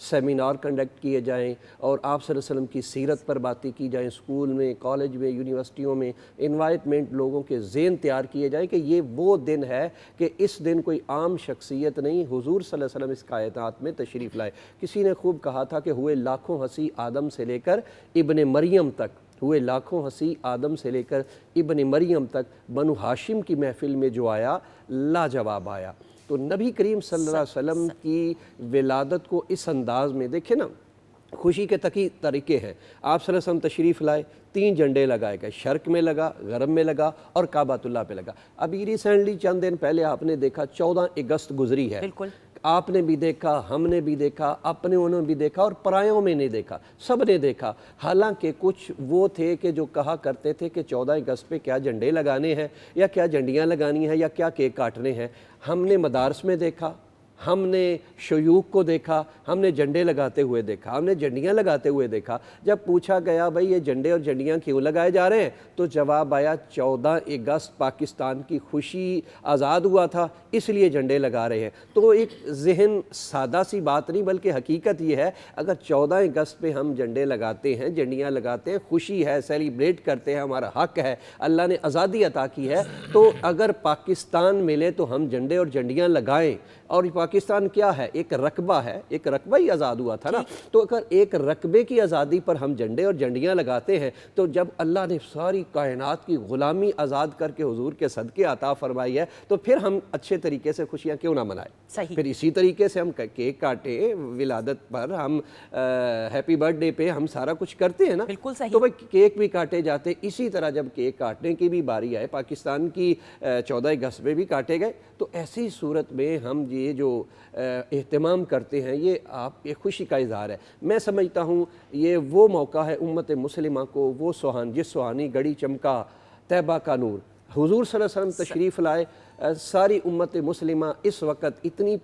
Seminar conduct کیے جائیں اور آپ صلی اللہ علیہ وسلم کی سیرت پر باتیں کی جائیں، اسکول میں، کالج میں، یونیورسٹیوں میں انوائٹمنٹ لوگوں کے ذہن تیار کیے جائیں کہ یہ وہ دن ہے کہ اس دن کوئی عام شخصیت نہیں، حضور صلی اللہ علیہ وسلم اس کائنات میں تشریف لائے۔ کسی نے خوب کہا تھا کہ ہوئے لاکھوں ہنسی آدم سے لے کر ابن مریم تک، ہوئے لاکھوں ہنسی آدم سے لے کر ابن مریم تک، بنو ہاشم کی محفل میں جو آیا لاجواب آیا۔ تو نبی کریم صلی اللہ علیہ وسلم کی ولادت کو اس انداز میں دیکھیں نا، خوشی کے طریقے ہیں۔ آپ صلی اللہ علیہ وسلم تشریف لائے، 3 جھنڈے لگائے گئے، شرق میں لگا، غرب میں لگا اور کعبۃ اللہ پہ لگا۔ ابھی ریسنٹلی چند دن پہلے آپ نے دیکھا 14 اگست گزری ہے، بالکل آپ نے بھی دیکھا، ہم نے بھی دیکھا، اپنے انہوں نے بھی دیکھا اور پرایوں میں نے دیکھا، سب نے دیکھا۔ حالانکہ کچھ وہ تھے کہ جو کہا کرتے تھے کہ 14 اگست پہ کیا جھنڈے لگانے ہیں یا کیا جھنڈیاں لگانی ہیں یا کیا کیک کاٹنے ہیں۔ ہم نے مدارس میں دیکھا، ہم نے شیوخ کو دیکھا، ہم نے جھنڈے لگاتے ہوئے دیکھا، ہم نے جھنڈیاں لگاتے ہوئے دیکھا۔ جب پوچھا گیا بھائی یہ جھنڈے اور جھنڈیاں کیوں لگائے جا رہے ہیں تو جواب آیا 14 اگست پاکستان کی خوشی آزاد ہوا تھا اس لیے جھنڈے لگا رہے ہیں۔ تو ایک ذہن سادہ سی بات نہیں بلکہ حقیقت یہ ہے، اگر 14 اگست پہ ہم جھنڈے لگاتے ہیں، جھنڈیاں لگاتے ہیں، خوشی ہے، سیلیبریٹ کرتے ہیں، ہمارا حق ہے، اللہ نے آزادی عطا کی ہے، تو اگر پاکستان ملے تو ہم جھنڈے اور جھنڈیاں لگائیں۔ اور پاکستان کیا ہے؟ ایک رقبہ ہے، ایک رقبہ ہی آزاد ہوا تھا نا۔ تو اگر ایک رقبے کی آزادی پر ہم جھنڈے اور جھنڈیاں لگاتے ہیں تو جب اللہ نے ساری کائنات کی غلامی آزاد کر کے حضور کے صدقے عطا فرمائی ہے تو پھر ہم اچھے طریقے سے خوشیاں کیوں نہ منائیں؟ صحیح۔ پھر اسی طریقے سے ہم کیک کاٹیں، ولادت پر ہم ہیپی برتھ ڈے پہ ہم سارا کچھ کرتے ہیں نا، بالکل صحیح۔ تو بھائی کیک بھی کاٹے جاتے۔ اسی طرح جب کیک کاٹنے کی بھی باری آئے، پاکستان کی 14 اگست میں بھی کاٹے گئے، تو ایسی صورت میں ہم یہ جو اہتمام کرتے ہیں یہ آپ ایک خوشی کا اظہار ہے۔ میں سمجھتا ہوں یہ وہ موقع ہے امت مسلمہ کو، وہ جس سہانی گھڑی چمکا طیبہ کا نور، حضور صلی اللہ علیہ وسلم تشریف لائے۔ ساری امت مسلمہ اس وقت اتنی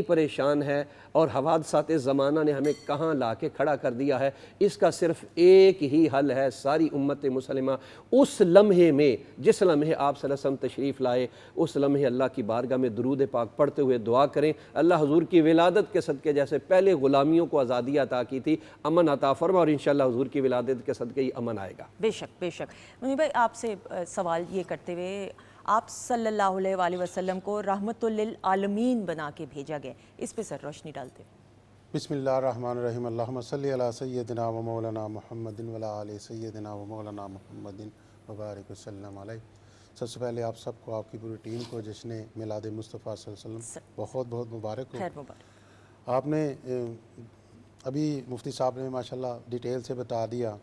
پریشان ہے اور حوادثات زمانہ نے ہمیں کہاں لا کے کھڑا کر دیا ہے۔ اس کا صرف ایک ہی حل ہے، ساری امت مسلمہ اس لمحے میں، جس لمحے آپ صلی اللہ علیہ وسلم تشریف لائے، اس لمحے اللہ کی بارگاہ میں درود پاک پڑھتے ہوئے دعا کریں، اللہ حضور کی ولادت کے صدقے جیسے پہلے غلامیوں کو آزادی عطا کی تھی، امن عطا فرما، اور انشاءاللہ حضور کی ولادت کے صدقے ہی امن آئے گا۔ بے شک بے شک۔ منیر بھائی آپ سے سوال یہ کرتے ہوئے، آپ صلی اللہ علیہ وآلہ وسلم کو رحمت للعالمین بنا کے بھیجا گیا، اس پہ سر روشنی ڈالتے ہیں۔ بسم اللہ الرحمن الرحیم، اللہم صلی علی سیدنا و مولانا محمد و علی آل سیدنا و مولانا محمد وبارک وسلم علیہ۔ سب سے پہلے آپ سب کو، آپ کی پوری ٹیم کو جشن میلاد مصطفیٰ صلی اللہ علیہ وسلم بہت بہت مبارک ہو۔ خیر مبارک۔ آپ نے ابھی مفتی صاحب نے ماشاءاللہ ڈیٹیل سے بتا دیا۔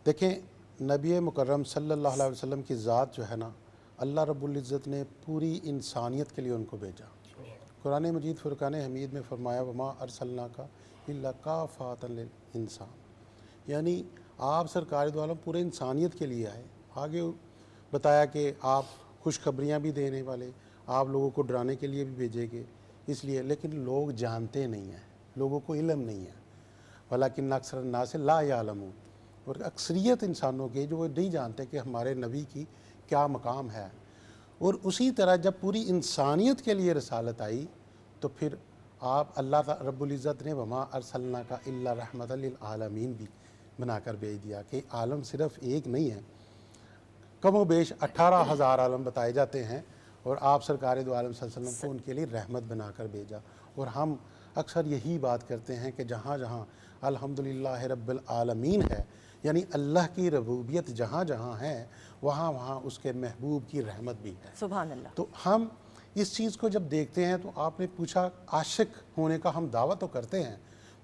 دیکھیں نبی مکرم صلی اللہ علیہ وسلم کی ذات جو ہے نا، اللہ رب العزت نے پوری انسانیت کے لیے ان کو بھیجا۔ قرآن مجید فرقان حمید میں فرمایا وما ارسلناک الا کافۃ للانسان، یعنی آپ سرکار دو عالم پورے انسانیت کے لیے آئے۔ آگے بتایا کہ آپ خوشخبریاں بھی دینے والے، آپ لوگوں کو ڈرانے کے لیے بھی بھیجے گے، اس لیے لیکن لوگ جانتے نہیں ہیں، لوگوں کو علم نہیں ہے۔ ولیکن اکثر الناس لا یعلمون، اور اکثریت انسانوں کے جو وہ نہیں جانتے کہ ہمارے نبی کی کیا مقام ہے۔ اور اسی طرح جب پوری انسانیت کے لیے رسالت آئی تو پھر آپ اللہ رب العزت نے وما ارسلناک الا رحمت للعالمین بھی بنا کر بھیج دیا کہ عالم صرف ایک نہیں ہے، کم و بیش 18,000 عالم بتائے جاتے ہیں، اور آپ سرکار دو عالم صلی اللہ علیہ وسلم کو ان کے لیے رحمت بنا کر بھیجا۔ اور ہم اکثر یہی بات کرتے ہیں کہ جہاں جہاں الحمدللہ رب العالمین ہے، یعنی اللہ کی ربوبیت جہاں جہاں ہے وہاں وہاں اس کے محبوب کی رحمت بھی ہے۔ سبحان اللہ۔ تو ہم اس چیز کو جب دیکھتے ہیں تو آپ نے پوچھا عاشق ہونے کا ہم دعویٰ تو کرتے ہیں،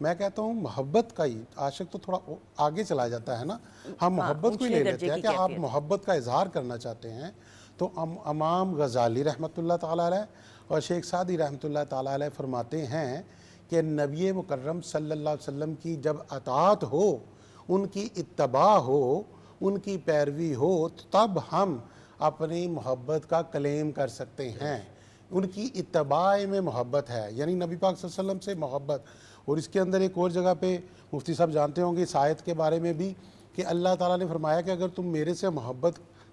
میں کہتا ہوں محبت کا ہی، عاشق تو تھوڑا آگے چلا جاتا ہے نا، ہم محبت کو ہی لے لیتے ہیں کہ آپ محبت کا اظہار کرنا چاہتے ہیں۔ تو امام غزالی رحمۃ اللہ تعالیٰ علیہ اور شیخ سعدی رحمۃ اللہ تعالیٰ علیہ فرماتے ہیں کہ نبی مکرم صلی اللہ علیہ وسلم کی جب اطاعت ہو، ان کی اتباع ہو، ان کی پیروی ہو، تب ہم اپنی محبت کا کلیم کر سکتے ہیں۔ ان کی اتباع میں محبت ہے، یعنی نبی پاک صلی اللہ علیہ وسلم سے محبت۔ اور اس کے اندر ایک اور جگہ پہ مفتی صاحب جانتے ہوں گے اس آیت کے بارے میں بھی کہ اللہ تعالیٰ نے فرمایا کہ اگر تم میرے سے محبت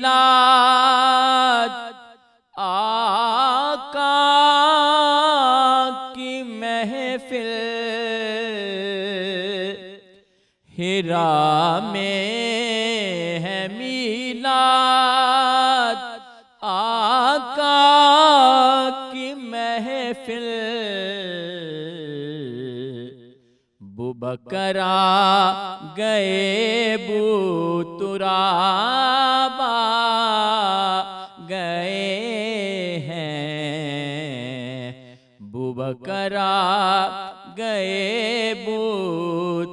میلاد آقا کی محفل ہیرا میں ہے میلاد آقا کی محفل بکر آ گئے بو ترابا گئے ہیں بکر آ گئے بو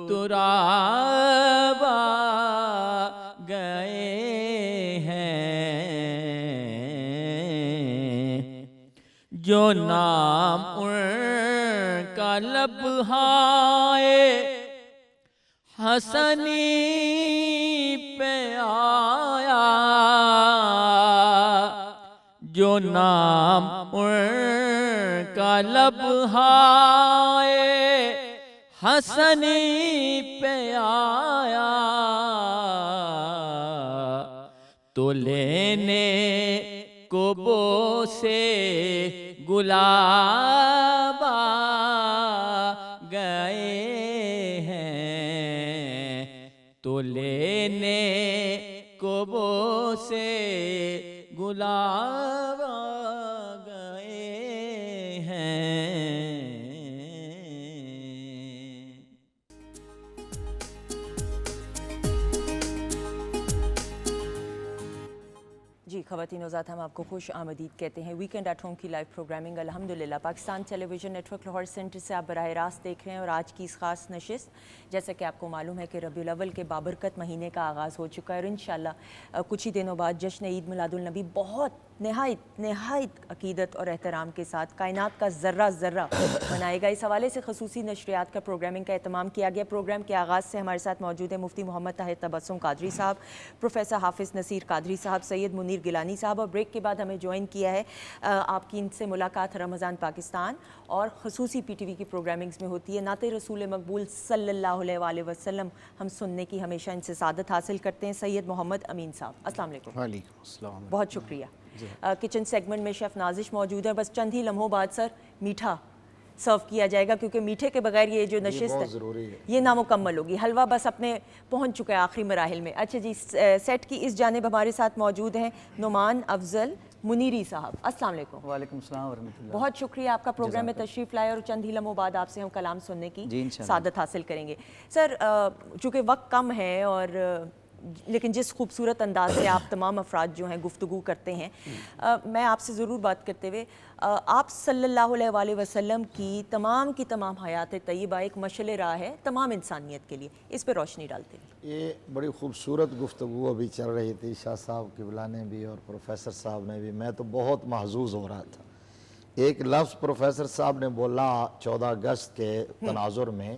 ترابا گئے ہیں جو نام ان کا لبہائے حسنی پہ آیا جو نام ان کا لبہائے حسنی پہ آیا تو لینے کو بوسے گلاب گئے ہیں تو لینے کو بوسے گلاب گئے ہیں جی خواتین و حضرات، ہم آپ کو خوش آمدید کہتے ہیں ویکینڈ ایٹ ہوم کی لائیو پروگرامنگ الحمدللہ Pakistan television network Lahore centre سے آپ براہ راست دیکھ رہے ہیں. اور آج کی اس خاص نشست جیسا کہ آپ کو معلوم ہے کہ ربیع الاول کے بابرکت مہینے کا آغاز ہو چکا ہے اور انشاءاللہ کچھ ہی دنوں بعد جشن عید میلاد النبی بہت نہایت عقیدت اور احترام کے ساتھ کائنات کا ذرہ ذرہ منائے گا. اس حوالے سے خصوصی نشریات کا پروگرامنگ کا اہتمام کیا گیا. پروگرام کے آغاز سے ہمارے ساتھ موجود ہیں مفتی محمد طاہر تبسم قادری صاحب، پروفیسر حافظ نصیر قادری صاحب، سید منیر گیلانی صاحب، اور بریک کے بعد ہمیں جوائن کیا ہے آپ کی ان سے ملاقات رمضان پاکستان اور خصوصی پی ٹی وی کی پروگرامنگز میں ہوتی ہے. نعت رسول مقبول صلی اللہ علیہ وآلہ وسلم ہم سننے کی ہمیشہ ان سے سعادت حاصل کرتے ہیں. سید محمد امین صاحب، السلام علیکم. وعلیکم السلام. بہت شکریہ. کچن سیگمنٹ میں شیف نازش موجود ہے. بس چند ہی لمحوں بعد سر میٹھا سرو کیا جائے گا کیونکہ میٹھے کے بغیر یہ جو نشست ہے یہ نامکمل ہوگی. حلوہ بس اپنے پہنچ چکا ہے آخری مراحل میں. اچھا جی، سیٹ کی اس جانب ہمارے ساتھ موجود ہیں نعمان افضل منیری صاحب، السلام علیکم. وعلیکم السلام ورحمۃ اللہ. بہت شکریہ آپ کا پروگرام میں تشریف لائے اور چند ہی لمحوں بعد آپ سے ہم کلام سننے کی سعادت حاصل کریں گے. سر چونکہ وقت کم ہے اور لیکن جس خوبصورت انداز سے آپ تمام افراد جو ہیں گفتگو کرتے ہیں، میں آپ سے ضرور بات کرتے ہوئے آپ صلی اللہ علیہ وآلہ وسلم کی تمام حیات طیبہ ایک مشعل راہ ہے تمام انسانیت کے لیے، اس پہ روشنی ڈالتے ہیں. یہ بڑی خوبصورت گفتگو ابھی چل رہی تھی، شاہ صاحب قبلہ نے بھی اور پروفیسر صاحب نے بھی. میں تو بہت محظوظ ہو رہا تھا. ایک لفظ پروفیسر صاحب نے بولا 14 اگست کے تناظر میں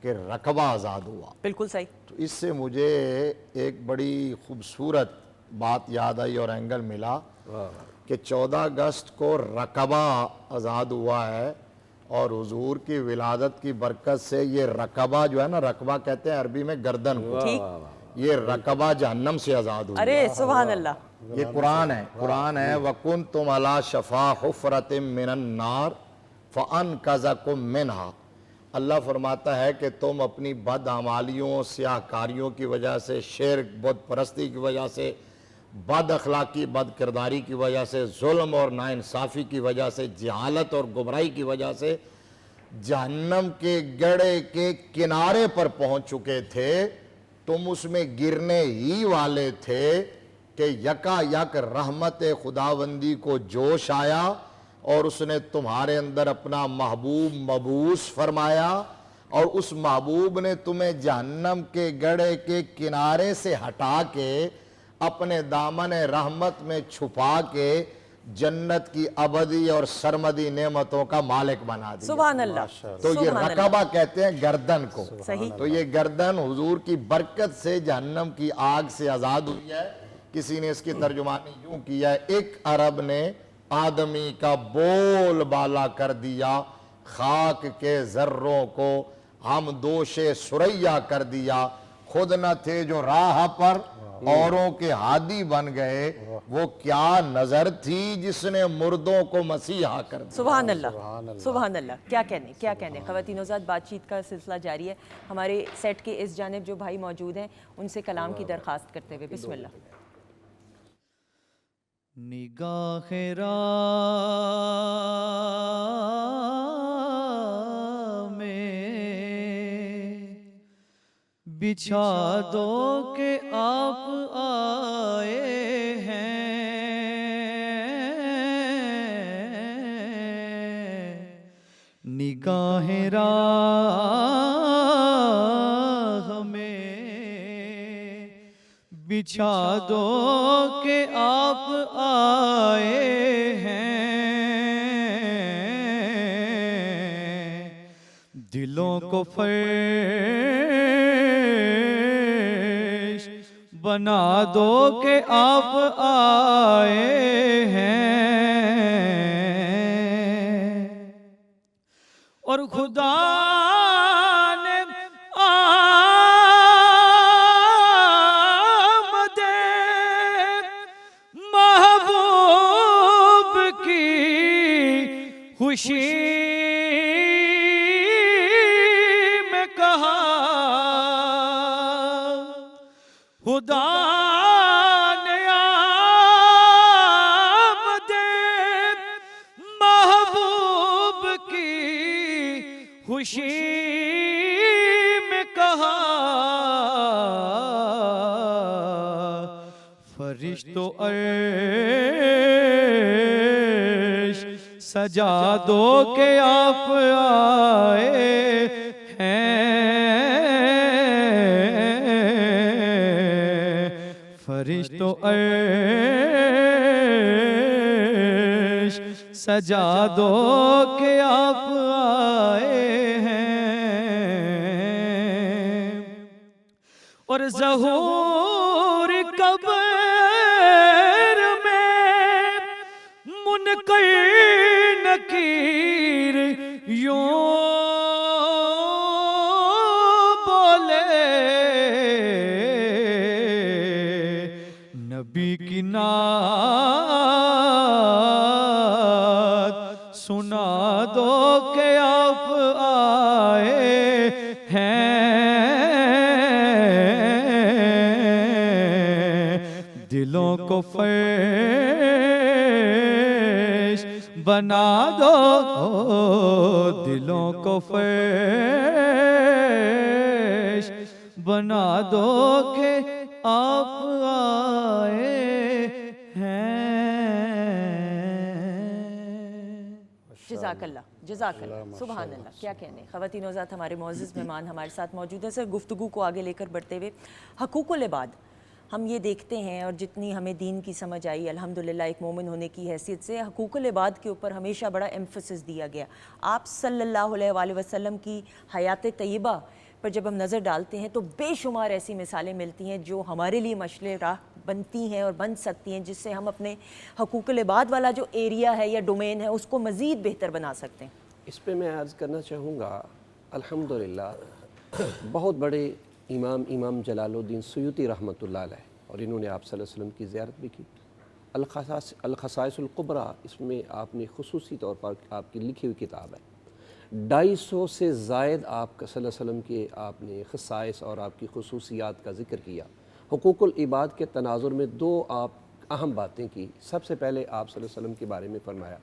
کہ رقبہ آزاد ہوا. بالکل صحیح. تو اس سے مجھے ایک بڑی خوبصورت بات یاد آئی اور اینگل ملا کہ 14 اگست کو رقبہ آزاد ہوا ہے اور حضور کی ولادت کی برکت سے یہ رقبہ جو ہے نا، رقبہ کہتے ہیں عربی میں گردن کو، یہ رقبہ جہنم سے آزاد ہوا. ارے سبحان اللہ. یہ قرآن ہے. وَكُنْتُمْ عَلَى شَفَا حُفْرَةٍ مِّنَ النَّارِ فَأَنْقَذَكُم مِّنْهَا. اللہ فرماتا ہے کہ تم اپنی بدعمالیوں، سیاہکاریوں کی وجہ سے، شرک، بت پرستی کی وجہ سے، بد اخلاقی، بد کرداری کی وجہ سے، ظلم اور ناانصافی کی وجہ سے، جہالت اور گمراہی کی وجہ سے جہنم کے گڑھے کے کنارے پر پہنچ چکے تھے. تم اس میں گرنے ہی والے تھے کہ یکا یک رحمت خداوندی کو جوش آیا اور اس نے تمہارے اندر اپنا محبوب مبعوث فرمایا اور اس محبوب نے تمہیں جہنم کے گڑھے کے کنارے سے ہٹا کے اپنے دامن رحمت میں چھپا کے جنت کی ابدی اور سرمدی نعمتوں کا مالک بنا دیا. سبحان اللہ. تو یہ رقبہ کہتے ہیں گردن کو. تو یہ گردن حضور کی برکت سے جہنم کی آگ سے آزاد ہوئی ہے. کسی نے اس کی ترجمانی یوں کیا ہے، ایک عرب نے آدمی کا بول بالا کر دیا، خاک کے ذروں کو ہم دوش سریا کر دیا. خود نہ تھے جو راہ پر اوروں کے ہادی بن گئے، وہ کیا نظر تھی جس نے مردوں کو مسیحا کر دیا۔ سبحان اللہ، سبحان اللہ، کیا کہنے خواتین و حضرات، بات چیت کا سلسلہ جاری ہے۔ ہمارے سیٹ کے اس جانب جو بھائی موجود ہیں ان سے کلام کی درخواست کرتے ہوئے بسم اللہ۔ نگاہ راہ میں بچھا دو کہ آپ آئے ہیں، نگاہ راہ میں بچھا دو کہ آپ آئے ہیں، دلوں کو فرش بنا دو کہ آپ آئے ہیں، اور خدا نے خوشی میں کہا، خدا نے آمد محبوب کی خوشی میں کہا، فرشتوں سجا دو کہ آپ آئے ہیں، فرشتوں عرش سجا دو کہ آپ آئے ہیں، اور ظہور قبر میں منکر نکیر یوں بولے، نبی کی نعت سنا دو کہ آپ آئے ہیں، دلوں کو فرش بنا دو، دلوں کو فرش بنا دو کہ آپ آئے ہیں۔ جزاک اللہ، جزاک اللہ، سبحان اللہ، کیا کہنے۔ خواتین و حضرات، ہمارے معزز مہمان ہمارے ساتھ موجود ہیں۔ سر، گفتگو کو آگے لے کر بڑھتے ہوئے حقوق العباد ہم یہ دیکھتے ہیں، اور جتنی ہمیں دین کی سمجھ آئی الحمدللہ ایک مومن ہونے کی حیثیت سے، حقوق العباد کے اوپر ہمیشہ بڑا ایمفسس دیا گیا۔ آپ صلی اللہ علیہ وآلہ وسلم کی حیات طیبہ پر جب ہم نظر ڈالتے ہیں تو بے شمار ایسی مثالیں ملتی ہیں جو ہمارے لیے مشعل راہ بنتی ہیں اور بن سکتی ہیں، جس سے ہم اپنے حقوق العباد والا جو ایریا ہے یا ڈومین ہے اس کو مزید بہتر بنا سکتے ہیں۔ اس پہ میں عرض کرنا چاہوں گا، الحمدللہ بہت بڑے امام جلال الدین سیوطی رحمۃ اللہ علیہ، اور انہوں نے آپ صلی اللہ علیہ وسلم کی زیارت بھی کی۔ الخصائص القبریٰ، اس میں آپ نے خصوصی طور پر آپ کی لکھی ہوئی کتاب ہے، 250 سے زائد آپ کا صلی اللہ علیہ وسلم کے آپ نے خصائص اور آپ کی خصوصیات کا ذکر کیا۔ حقوق العباد کے تناظر میں دو آپ اہم باتیں کی۔ سب سے پہلے آپ صلی اللہ علیہ وسلم کے بارے میں فرمایا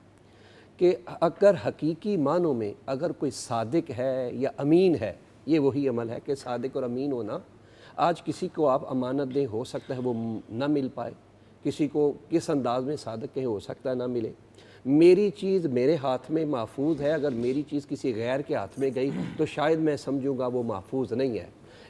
کہ اگر حقیقی معنوں میں اگر کوئی صادق ہے یا امین ہے، یہ وہی عمل ہے کہ صادق اور امین ہونا۔ آج کسی کو آپ امانت دیں، ہو سکتا ہے وہ نہ مل پائے، کسی کو کس انداز میں صادق کہیں، ہو سکتا ہے نہ ملے۔ میری چیز میرے ہاتھ میں محفوظ ہے، اگر میری چیز کسی غیر کے ہاتھ میں گئی تو شاید میں سمجھوں گا وہ محفوظ نہیں ہے۔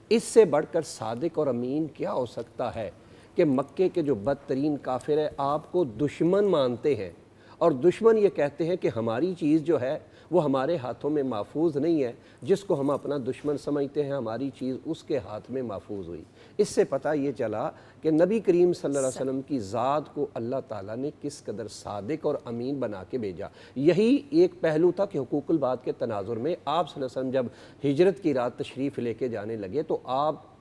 اس سے بڑھ کر صادق اور امین کیا ہو سکتا ہے کہ مکے کے جو بدترین کافر ہے آپ کو دشمن مانتے ہیں، اور دشمن یہ کہتے ہیں کہ ہماری چیز جو ہے وہ ہمارے ہاتھوں میں محفوظ نہیں ہے، جس کو ہم اپنا دشمن سمجھتے ہیں ہماری چیز اس کے ہاتھ میں محفوظ ہوئی۔ اس سے پتہ یہ چلا کہ نبی کریم صلی اللہ علیہ وسلم کی ذات کو اللہ تعالیٰ نے کس قدر صادق اور امین بنا کے بھیجا۔ یہی ایک پہلو تھا کہ حقوق العباد کے تناظر میں آپ صلی اللہ علیہ وسلم جب ہجرت کی رات تشریف لے کے جانے لگے تو آپ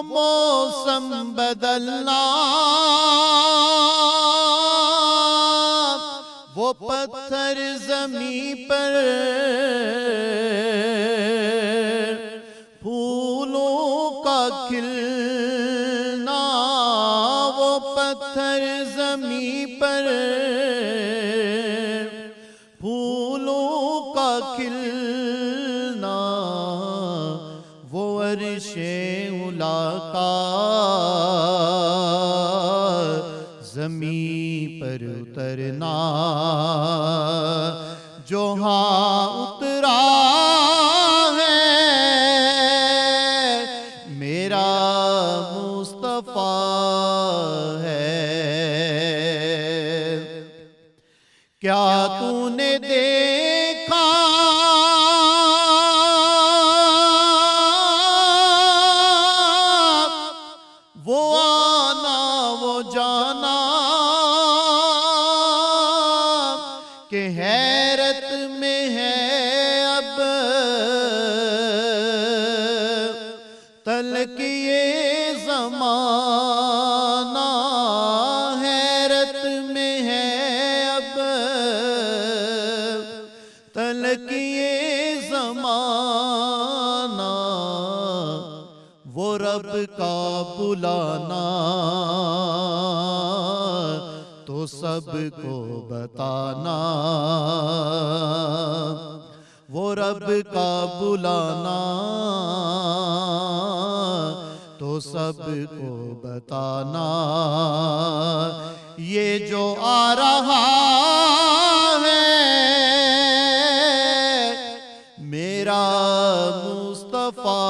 وہ موسم بدلنا، وہ پتھر زمیں پر پھولوں کا کھلنا، وہ پتھر زمیں پر پھولوں کا کھلنا، وہ عرش اولا کا زمیں پر اترنا، جو ہاں اترا ہے میرا مصطفیٰ ہے۔ کیا تو نے دیکھا وہ آنا وہ جانا، کہ حیرت میں ہے اب تلک یہ زمانہ، حیرت میں ہے اب تلک یہ زمانہ، وہ رب کا بلانا تو سب کو بتانا، وہ رب کا بلانا تو سب کو بتانا، یہ جو آ رہا ہے میرا مصطفیٰ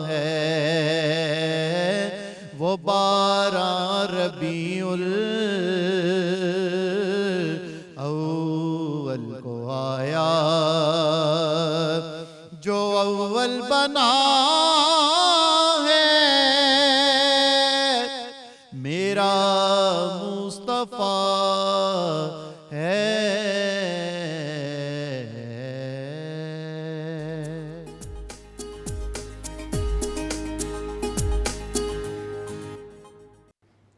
ہے، وہ 12 ربیع الاول کو آیا، جو اول بنا ہے میرا مصطفیٰ ہے۔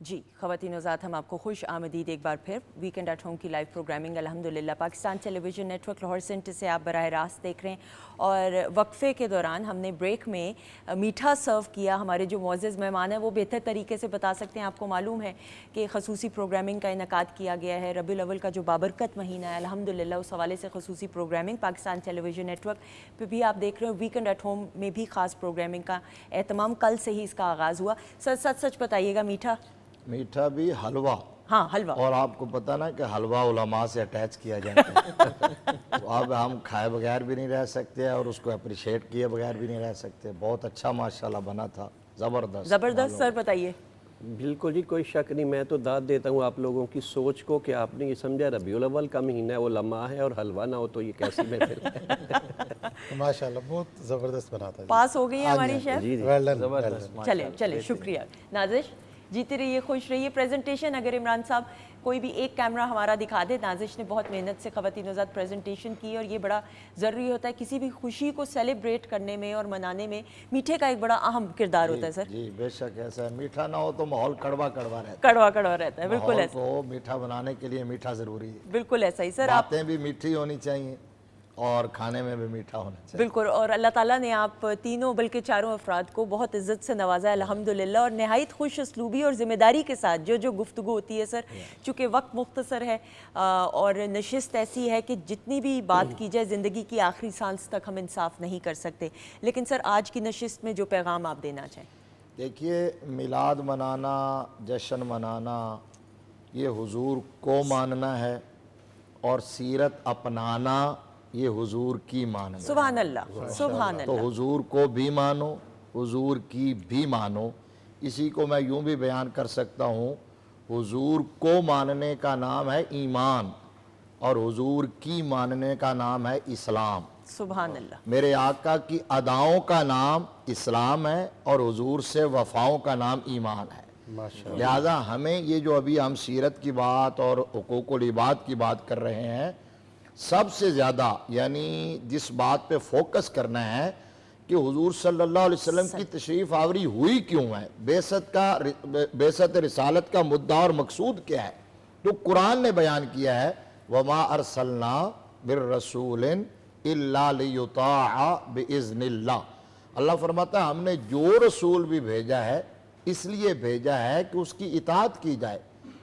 جی خواتین و حضرات، ہم آپ کو خوش آمدید ایک بار پھر ویکنڈ ایٹ ہوم کی لائیو پروگرامنگ الحمدللہ Pakistan television network Lahore centre سے آپ براہ راست دیکھ رہے ہیں، اور وقفے کے دوران ہم نے بریک میں میٹھا سرو کیا۔ ہمارے جو معزز مہمان ہیں وہ بہتر طریقے سے بتا سکتے ہیں۔ آپ کو معلوم ہے کہ خصوصی پروگرامنگ کا انعقاد کیا گیا ہے، ربیع الاول کا جو بابرکت مہینہ ہے الحمدللہ، اس حوالے سے خصوصی programming Pakistan television net work پہ بھی آپ دیکھ رہے ہو۔ ویکنڈ ایٹ ہوم میں بھی خاص پروگرامنگ کا اہتمام، کل سے ہی اس کا آغاز ہوا۔ سچ بتائیے گا، میٹھا بھی حلوہ، ہاں حلوہ، اور آپ کو پتہ نا کہ حلوہ علماء سے اٹیچ کیا جاتا ہے، تو اب ہم کھائے بغیر بھی نہیں رہ سکتے اور اس کو اپریشیٹ کیے بغیر بھی نہیں رہ سکتے۔ بہت اچھا ماشاءاللہ بنا تھا، زبردست۔ سر بتائیے۔ بالکل جی، کوئی شک نہیں، میں تو داد دیتا ہوں آپ لوگوں کی سوچ کو کہ آپ نے یہ سمجھا ربیع الاول کا مہینہ ہے، وہ لمحہ ہے، اور حلوہ نہ ہو تو یہ کیسی محفل ہے۔ ماشاءاللہ بہت زبردست بنا تھا، پاس ہو گئی ہے ہماری شیف۔ جی زبردست، چلے شکریہ نازش، جیتے رہیے، خوش رہیے۔ پریزنٹیشن اگر عمران صاحب کوئی بھی ایک کیمرہ ہمارا دکھا دے۔ نازش نے بہت محنت سے خواتین و حضرات پریزنٹیشن کی، اور یہ بڑا ضروری ہوتا ہے کسی بھی خوشی کو سیلیبریٹ کرنے میں اور منانے میں، میٹھے کا ایک بڑا اہم کردار ہوتا ہے سر۔ جی بے شک ایسا ہے، میٹھا نہ ہو تو ماحول کڑوا رہتا ہے، کڑوا رہتا ہے، بالکل ایسا، کو میٹھا بنانے کے لیے میٹھا ضروری ہے، بالکل ایسا ہی سر۔ آپ باتیں بھی میٹھی ہونی چاہیے اور کھانے میں بھی میٹھا ہونا چاہیے، بالکل، اور اللہ تعالیٰ نے آپ تینوں بلکہ چاروں افراد کو بہت عزت سے نوازا ہے الحمدللہ، اور نہایت خوش اسلوبی اور ذمہ داری کے ساتھ جو گفتگو ہوتی ہے سر، چونکہ وقت مختصر ہے اور نشست ایسی ہے کہ جتنی بھی بات کی جائے زندگی کی آخری سانس تک ہم انصاف نہیں کر سکتے، لیکن سر آج کی نشست میں جو پیغام آپ دینا چاہیں۔ دیکھیے، میلاد منانا، جشن منانا، یہ حضور کو ماننا ہے، اور سیرت اپنانا یہ حضور کی ماننا ہے۔ سبحان اللہ، سبحان تو اللہ۔ حضور کو بھی مانو، حضور کی بھی مانو۔ اسی کو میں یوں بھی بیان کر سکتا ہوں، حضور کو ماننے کا نام ہے ایمان، اور حضور کی ماننے کا نام ہے اسلام۔ سبحان اللہ۔ میرے آقا کی اداؤں کا نام اسلام ہے، اور حضور سے وفاؤں کا نام ایمان ہے۔ لہذا ہمیں یہ جو ابھی ہم سیرت کی بات اور حقوق العباد کی بات کر رہے ہیں، سب سے زیادہ یعنی جس بات پہ فوکس کرنا ہے کہ حضور صلی اللہ علیہ وسلم کی تشریف آوری ہوئی کیوں ہے، بعثت رسالت کا مدعا اور مقصود کیا ہے، تو قرآن نے بیان کیا ہے وَمَا أَرْسَلْنَا بِالرَّسُولٍ إِلَّا لِيُطَاعَ بِإِذْنِ اللَّهِ۔ اللہ فرماتا ہے ہم نے جو رسول بھی بھیجا ہے اس لیے بھیجا ہے کہ اس کی اطاعت کی جائے،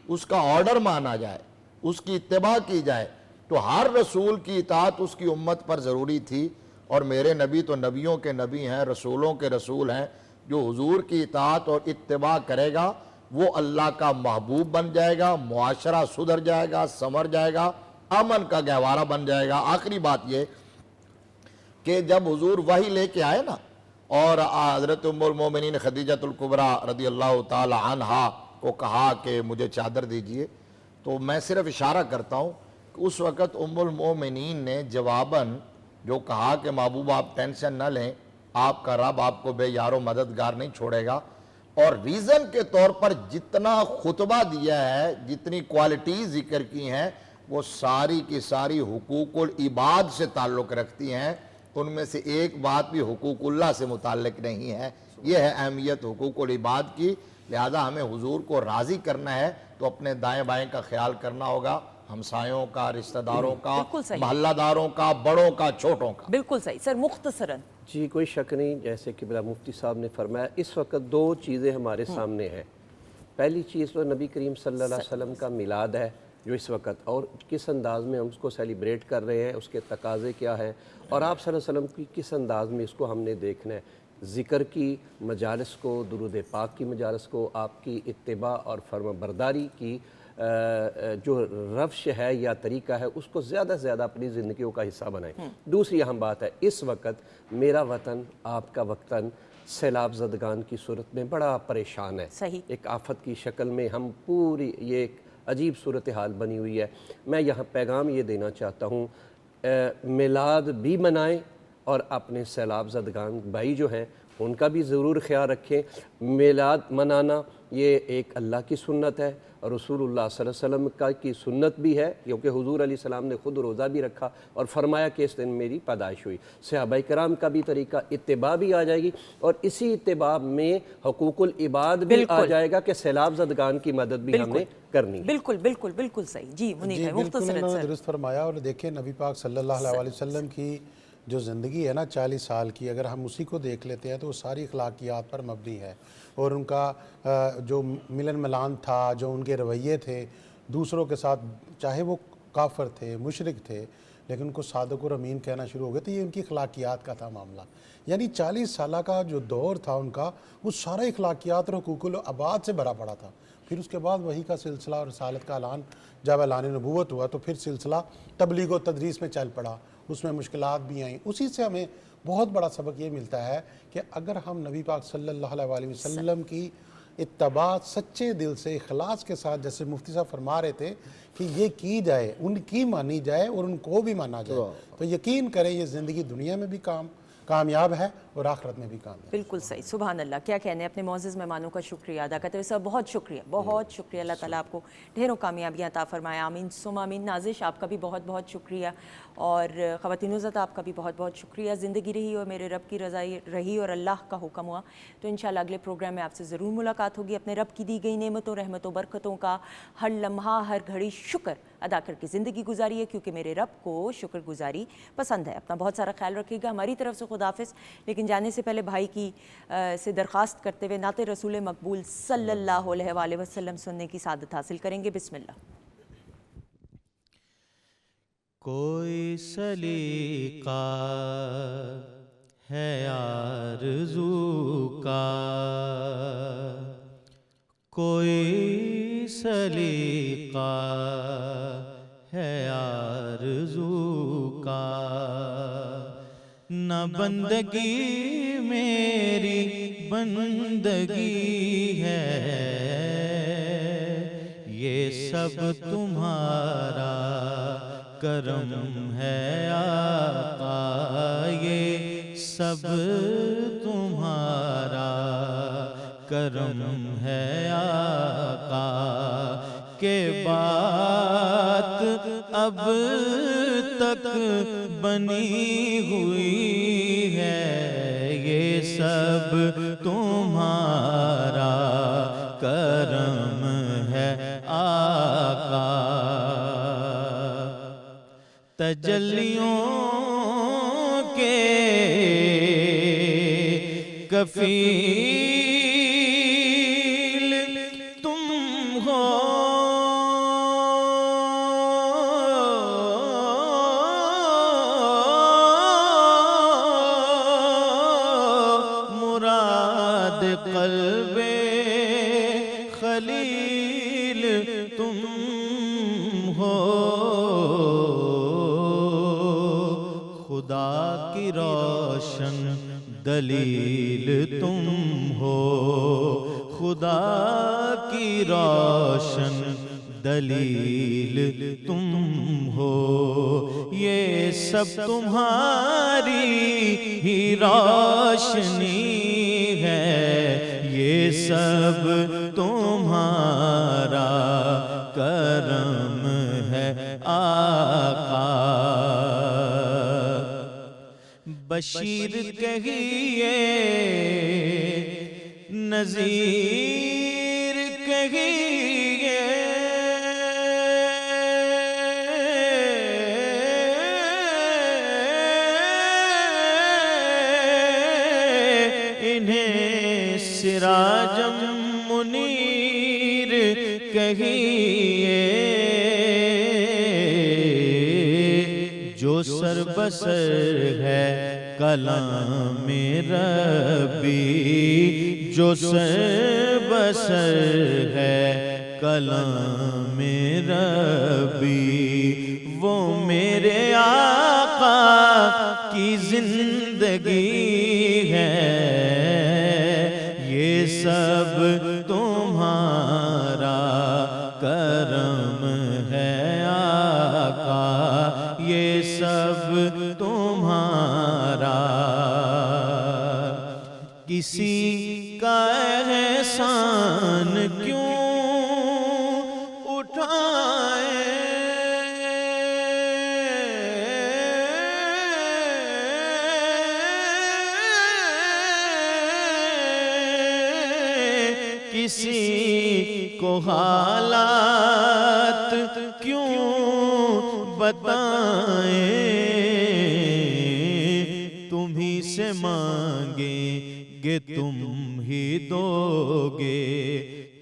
اس کا آرڈر مانا جائے، اس کی اتباع کی جائے۔ تو ہر رسول کی اطاعت اس کی امت پر ضروری تھی، اور میرے نبی تو نبیوں کے نبی ہیں، رسولوں کے رسول ہیں۔ جو حضور کی اطاعت اور اتباع کرے گا وہ اللہ کا محبوب بن جائے گا، معاشرہ سدھر جائے گا، سنور جائے گا، امن کا گہوارہ بن جائے گا۔ آخری بات یہ کہ جب حضور وحی لے کے آئے نا، اور حضرت ام المومنین خدیجہ الکبریٰ رضی اللہ تعالی عنہا کو کہا کہ مجھے چادر دیجئے، تو میں صرف اشارہ کرتا ہوں کہ اس وقت ام المومنین نے جواباً جو کہا کہ محبوب آپ ٹینشن نہ لیں، آپ کا رب آپ کو بے یار و مددگار نہیں چھوڑے گا، اور ریزن کے طور پر جتنا خطبہ دیا ہے، جتنی کوالٹیز ذکر کی ہیں، وہ ساری کی ساری حقوق العباد سے تعلق رکھتی ہیں۔ ان میں سے ایک بات بھی حقوق اللہ سے متعلق نہیں ہے۔ یہ ہے اہمیت حقوق العباد کی۔ لہذا ہمیں حضور کو راضی کرنا ہے تو اپنے دائیں بائیں کا خیال کرنا ہوگا، ہمسایوں کا، رشتہ داروں کا، بالکل صحیح، محلہ داروں کا، بڑوں کا، چھوٹوں کا۔ بالکل صحیح سر، مختصراً جی کوئی شک نہیں، جیسے کہ بلا مفتی صاحب نے فرمایا، اس وقت دو چیزیں ہمارے سامنے ہیں۔ پہلی چیز تو نبی کریم صلی اللہ علیہ وسلم کا میلاد ہے جو اس وقت، اور کس انداز میں ہم اس کو سیلیبریٹ کر رہے ہیں، اس کے تقاضے کیا ہیں، اور آپ صلی اللہ علیہ وسلم کی کس انداز میں اس کو ہم نے دیکھنا ہے۔ ذکر کی مجالس کو، درود پاک کی مجالس کو، آپ کی اتباع اور فرما برداری کی جو روش ہے یا طریقہ ہے، اس کو زیادہ سے زیادہ اپنی زندگیوں کا حصہ بنائیں۔ دوسری اہم بات ہے، اس وقت میرا وطن، آپ کا وطن سیلاب زدگان کی صورت میں بڑا پریشان ہے۔ صحیح، ایک آفت کی شکل میں ہم پوری، یہ ایک عجیب صورتحال بنی ہوئی ہے۔ میں یہاں پیغام یہ دینا چاہتا ہوں، میلاد بھی منائیں اور اپنے سیلاب زدگان بھائی جو ہیں ان کا بھی ضرور خیال رکھیں۔ میلاد منانا یہ ایک اللہ کی سنت ہے، اور رسول اللہ صلی اللہ علیہ وسلم کی سنت بھی ہے، کیونکہ حضور علیہ السلام نے خود روزہ بھی رکھا اور فرمایا کہ اس دن میری پیدائش ہوئی۔ صحابہ کرام کا بھی طریقہ اتباع بھی آ جائے گی، اور اسی اتباع میں حقوق العباد بھی آ جائے گا کہ سیلاب زدگان کی مدد بھی ہم نے کرنی ہے۔ بالکل بالکل بالکل صحیح۔ جی منیر بھائی بالکل مختصراً انہوں نے سر۔ درست فرمایا۔ اور دیکھیں نبی پاک صلی اللہ علیہ وسلم کی جو زندگی ہے نا 40 سال کی، اگر ہم اسی کو دیکھ لیتے ہیں تو وہ ساری اخلاقیات پر مبنی ہے، اور ان کا جو ملن ملان تھا، جو ان کے رویے تھے دوسروں کے ساتھ، چاہے وہ کافر تھے، مشرک تھے، لیکن ان کو صادق اور امین کہنا شروع ہو گئے، تو یہ ان کی اخلاقیات کا تھا معاملہ۔ یعنی 40 سالہ کا جو دور تھا ان کا، وہ سارا اخلاقیات اور حقوق العباد سے بھرا پڑا تھا۔ پھر اس کے بعد وحی کا سلسلہ اور رسالت کا اعلان، جب اعلان نبوت ہوا تو پھر سلسلہ تبلیغ و تدریس میں چل پڑا، اس میں مشکلات بھی آئیں۔ اسی سے ہمیں بہت بڑا سبق یہ ملتا ہے کہ اگر ہم نبی پاک صلی اللہ علیہ وسلم کی اتباع سچے دل سے، اخلاص کے ساتھ، جیسے مفتی صاحب فرما رہے تھے کہ یہ کی جائے، ان کی مانی جائے اور ان کو بھی مانا جائے، تو یقین کریں یہ زندگی دنیا میں بھی کامیاب ہے اور آخرت میں بھی کامیاب۔ بالکل صحیح، سبحان اللہ، کیا کہنے ہیں۔ اپنے معزز مہمانوں کا شکریہ ادا کرتے ہوئے سر، بہت شکریہ، بہت شکریہ۔ اللہ تعالیٰ آپ کو ڈھیروں کامیابیاں عطا فرمائے، آمین ثم آمین۔ نازش آپ کا بھی بہت بہت شکریہ، اور خواتین حضرات آپ کا بھی بہت بہت شکریہ۔ زندگی رہی اور میرے رب کی رضا رہی اور اللہ کا حکم ہوا تو انشاءاللہ اگلے پروگرام میں آپ سے ضرور ملاقات ہوگی۔ اپنے رب کی دی گئی نعمتوں، رحمتوں، برکتوں کا ہر لمحہ، ہر گھڑی شکر ادا کر کے زندگی گزاری ہے، کیونکہ میرے رب کو شکر گزاری پسند ہے۔ اپنا بہت سارا خیال رکھیے گا۔ ہماری طرف سے خداحافظ، لیکن جانے سے پہلے بھائی کی سے درخواست کرتے ہوئے نعت رسول مقبول صلی اللہ علیہ وآلہ وسلم سننے کی سعادت حاصل کریں گے۔ بسم اللہ۔ کوئی سلیقہ ہے آرزو کا، کوئی سلیقہ ہے آرزو کا، نہ بندگی میری بندگی ہے، یہ سب تمہارا کرم ہے آقا، یہ سب تمہارا کرم ہے آقا، کہ بات اب تک بنی ہوئی ہے، سب تمہارا کرم ہے آقا، تجلیوں کے کفیل تم ہو، مراد قلب خلیل تم ہو، خدا کی روشن دلیل تم ہو، خدا کی روشن دلیل تم ہو، یہ سب تمہاری ہی روشنی ہے، یہ سب تمہارا کرم ہے آقا، بشیر کہیے نذیر کہیے، انہیں سراجم منیر کہیے، جو سر بسر ہے کلام ربی، جو سر بسر ہے کلام ربی، وہ میرے آقا کی زندگی ہے، یہ سب تمہارا کرم ہے آقا، یہ سب تمہارا، کسی کا احسان کیوں اٹھائے، کسی کو حالات کیوں بتائیں، تمہیں سے مانگیں گے تم ہی دو گے،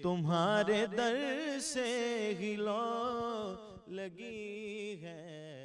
تمہارے در سے ہی لو لگی ہے۔